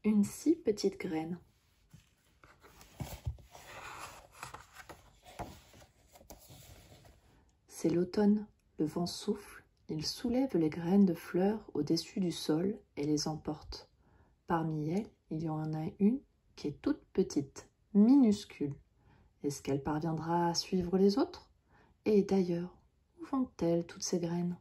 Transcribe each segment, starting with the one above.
Une si petite graine. C'est l'automne, le vent souffle, il soulève les graines de fleurs au-dessus du sol et les emporte. Parmi elles, il y en a une qui est toute petite, minuscule. Est-ce qu'elle parviendra à suivre les autres? Et d'ailleurs, où vont-elles toutes ces graines?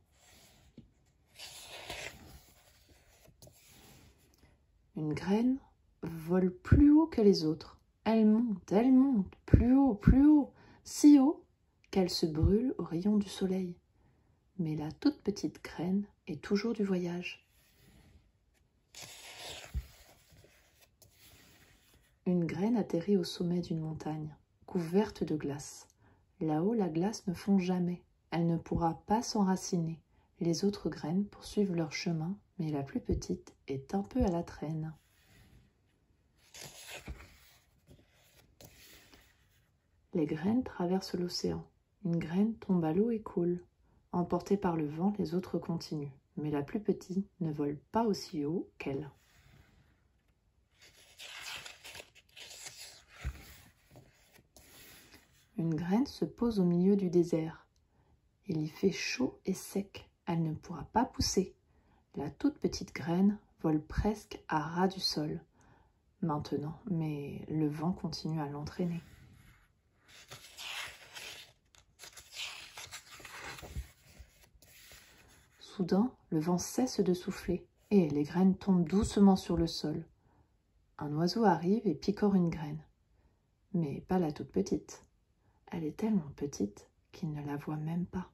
Une graine vole plus haut que les autres. Elle monte, plus haut, si haut qu'elle se brûle aux rayons du soleil. Mais la toute petite graine est toujours du voyage. Une graine atterrit au sommet d'une montagne, couverte de glace. Là-haut, la glace ne fond jamais. Elle ne pourra pas s'enraciner. Les autres graines poursuivent leur chemin, mais la plus petite est un peu à la traîne. Les graines traversent l'océan. Une graine tombe à l'eau et coule. Emportée par le vent, les autres continuent. Mais la plus petite ne vole pas aussi haut qu'elle. Une graine se pose au milieu du désert. Il y fait chaud et sec. Elle ne pourra pas pousser. La toute petite graine vole presque à ras du sol. Maintenant, mais le vent continue à l'entraîner. Soudain, le vent cesse de souffler et les graines tombent doucement sur le sol. Un oiseau arrive et picore une graine. Mais pas la toute petite. Elle est tellement petite qu'il ne la voit même pas.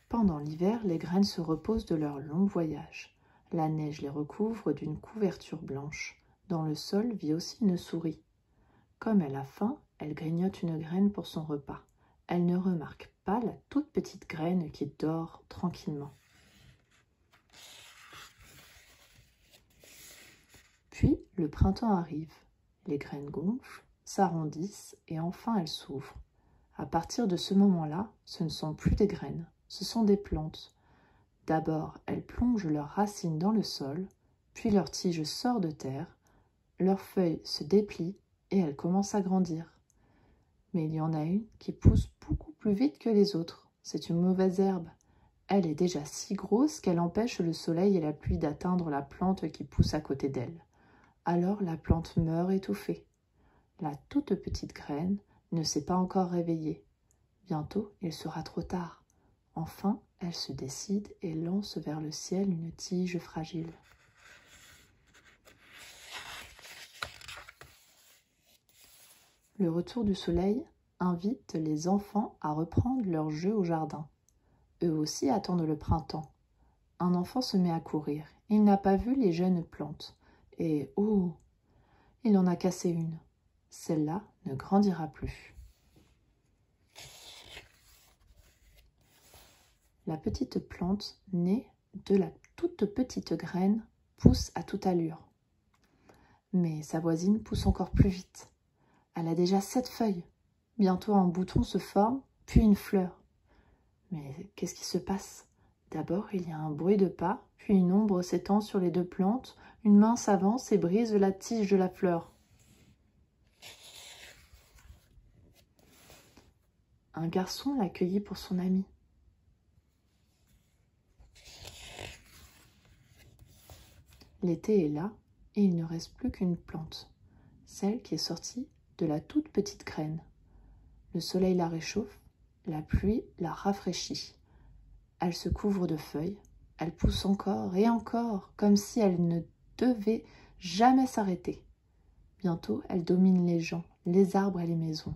Pendant l'hiver, les graines se reposent de leur long voyage. La neige les recouvre d'une couverture blanche. Dans le sol vit aussi une souris. Comme elle a faim, elle grignote une graine pour son repas. Elle ne remarque pas la toute petite graine qui dort tranquillement. Puis, le printemps arrive. Les graines gonflent, s'arrondissent et enfin elles s'ouvrent. À partir de ce moment-là, ce ne sont plus des graines, ce sont des plantes. D'abord, elles plongent leurs racines dans le sol, puis leur tige sort de terre, leurs feuilles se déplient et elles commencent à grandir. Mais il y en a une qui pousse beaucoup plus vite que les autres. C'est une mauvaise herbe. Elle est déjà si grosse qu'elle empêche le soleil et la pluie d'atteindre la plante qui pousse à côté d'elle. Alors la plante meurt étouffée. La toute petite graine ne s'est pas encore réveillée. Bientôt, il sera trop tard. Enfin, elle se décide et lance vers le ciel une tige fragile. Le retour du soleil invite les enfants à reprendre leur jeu au jardin. Eux aussi attendent le printemps. Un enfant se met à courir. Il n'a pas vu les jeunes plantes. Et oh, il en a cassé une. Celle-là ne grandira plus. La petite plante, née de la toute petite graine, pousse à toute allure. Mais sa voisine pousse encore plus vite. Elle a déjà 7 feuilles. Bientôt un bouton se forme, puis une fleur. Mais qu'est-ce qui se passe? D'abord, il y a un bruit de pas, puis une ombre s'étend sur les 2 plantes. Une main s'avance et brise la tige de la fleur. Un garçon l'accueillit pour son ami. L'été est là et il ne reste plus qu'une plante, celle qui est sortie de la toute petite graine. Le soleil la réchauffe, la pluie la rafraîchit. Elle se couvre de feuilles, elle pousse encore et encore, comme si elle ne devait jamais s'arrêter. Bientôt, elle domine les gens, les arbres et les maisons.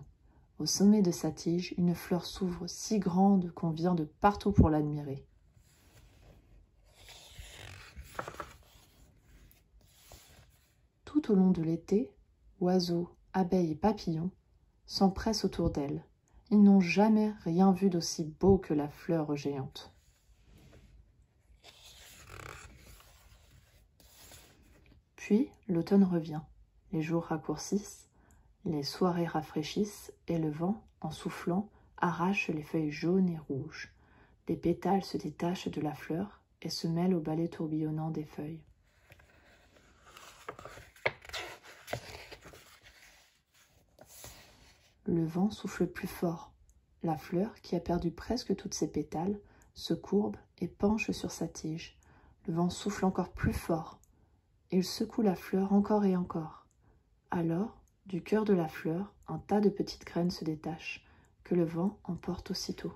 Au sommet de sa tige, une fleur s'ouvre si grande qu'on vient de partout pour l'admirer. Tout au long de l'été, oiseaux, abeilles et papillons s'empressent autour d'elle. Ils n'ont jamais rien vu d'aussi beau que la fleur géante. Puis, l'automne revient. Les jours raccourcissent, les soirées rafraîchissent et le vent, en soufflant, arrache les feuilles jaunes et rouges. Les pétales se détachent de la fleur et se mêlent au balai tourbillonnant des feuilles. Le vent souffle plus fort. La fleur, qui a perdu presque toutes ses pétales, se courbe et penche sur sa tige. Le vent souffle encore plus fort. Il secoue la fleur encore et encore. Alors, du cœur de la fleur, un tas de petites graines se détachent, que le vent emporte aussitôt.